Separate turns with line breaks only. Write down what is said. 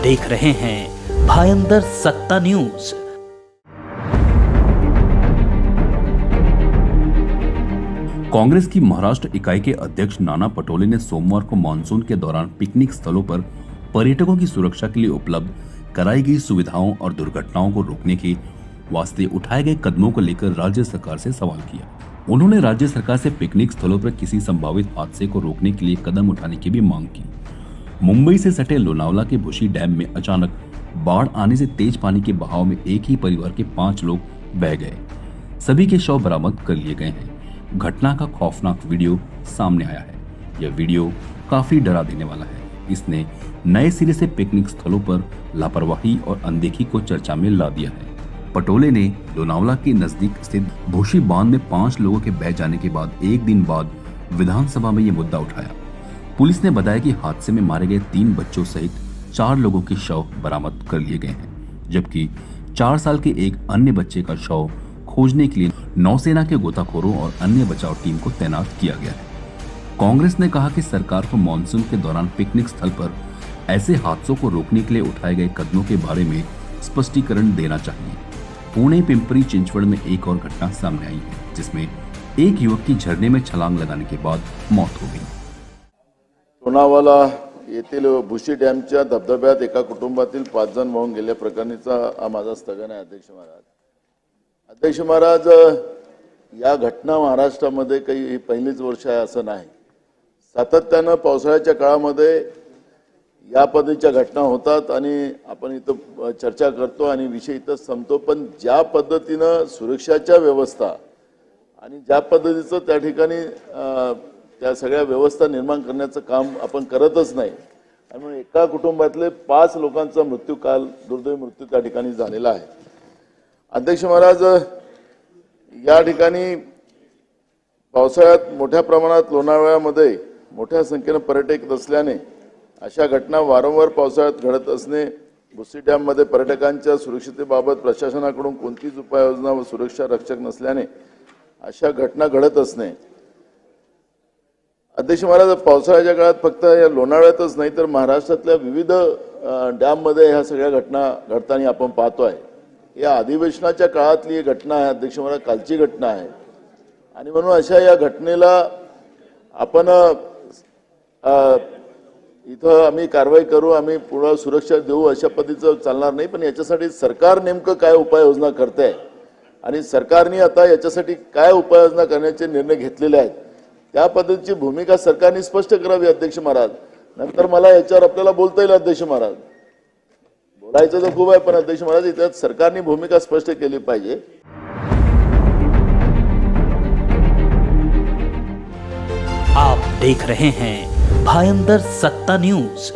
देख रहे हैं भायंदर सत्ता न्यूज।
कांग्रेस की महाराष्ट्र इकाई के अध्यक्ष नाना पटोले ने सोमवार को मानसून के दौरान पिकनिक स्थलों पर पर्यटकों की सुरक्षा के लिए उपलब्ध कराई गई सुविधाओं और दुर्घटनाओं को रोकने के वास्ते उठाए गए कदमों को लेकर राज्य सरकार से सवाल किया। उन्होंने राज्य सरकार से पिकनिक स्थलों पर किसी संभावित हादसे को रोकने के लिए कदम उठाने की भी मांग की। मुंबई से सटे लोनावला के भूशी डैम में अचानक बाढ़ आने से तेज पानी के बहाव में एक ही परिवार के 5 लोग बह गए। सभी के शव बरामद कर लिए गए हैं। घटना का खौफनाक वीडियो सामने आया है। यह वीडियो काफी डरा देने वाला है। इसने नए सिरे से पिकनिक स्थलों पर लापरवाही और अनदेखी को चर्चा में ला दिया है। पटोले ने लोनावला के नजदीक स्थित भूशी बांध में 5 लोगों के बह जाने के बाद एक दिन बाद विधानसभा में यह मुद्दा उठाया। पुलिस ने बताया कि हादसे में मारे गए 3 बच्चों सहित 4 लोगों के शव बरामद कर लिए गए हैं, जबकि 4 साल के एक अन्य बच्चे का शव खोजने के लिए नौसेना के गोताखोरों और अन्य बचाव टीम को तैनात किया गया है। कांग्रेस ने कहा कि सरकार को मानसून के दौरान पिकनिक स्थल पर ऐसे हादसों को रोकने के लिए उठाए गए कदमों के बारे में स्पष्टीकरण देना चाहिए। पुणे पिंपरी चिंचवड में एक और घटना सामने आई है, जिसमें एक युवक की झरने में छलांग लगाने के बाद मौत हो गई।
लोणावळा येथील भुशी डॅमच्या धबधब्यात एका कुटुंबातील 5 जण वाहून गेल्या प्रकरणीचा हा माझा स्थगन आहे। अध्यक्ष महाराज, या घटना महाराष्ट्रामध्ये काही पहिलीच वर्ष आहे असं नाही। सातत्यानं पावसाळ्याच्या काळामध्ये या पद्धतीच्या घटना होतात आणि आपण इथं चर्चा करतो आणि विषय इथं संपतो, पण ज्या पद्धतीनं सुरक्षाच्या व्यवस्था आणि ज्या पद्धतीचं त्या ठिकाणी त्या सगळ्या व्यवस्था निर्माण करण्याचं काम आपण करतच नाही आणि म्हणून एका कुटुंबातले 5 लोकांचा मृत्यू काल दुर्दैवी मृत्यू त्या ठिकाणी झालेला आहे। अध्यक्ष महाराज, या ठिकाणी पावसाळ्यात मोठ्या प्रमाणात लोणावळ्यामध्ये मोठ्या संख्येने पर्यटक येत असल्याने अशा घटना वारंवार पावसाळ्यात घडत असणे, भुशी डॅममध्ये पर्यटकांच्या सुरक्षिततेबाबत प्रशासनाकडून कोणतीच उपाययोजना व सुरक्षा रक्षक नसल्याने अशा घटना घडत असणे। अध्यक्ष महाराज, पावसाळ्याच्या काळात फक्त या लोणावळ्यातच नाही तर महाराष्ट्रातल्या विविध डॅममध्ये ह्या सगळ्या घटना घडताना आपण पाहतोय। या अधिवेशनाच्या काळातली घटना आहे अध्यक्ष महाराज, कालची घटना आहे आणि म्हणून अशा या घटनेला आपण इथं आम्ही कारवाई करू, आम्ही पूर्ण सुरक्षा देऊ अशा पद्धतीचं चालणार नाही, पण याच्यासाठी सरकार नेमकं काय उपाययोजना करते आणि सरकारने आता याच्यासाठी काय उपाययोजना करण्याचे निर्णय घेतलेले आहेत त्या पद्धतीची भूमिका सरकारने स्पष्ट करावी अध्यक्ष महाराज। नंतर मला याच्यावर आपल्याला बोलता येईल अध्यक्ष महाराज, बोलायचं तर खूप आहे, पण अध्यक्ष महाराज याच्यात सरकारने भूमिका स्पष्ट केली पाहिजे।
आप देख रहे हैं भायंदर सत्ता न्यूज।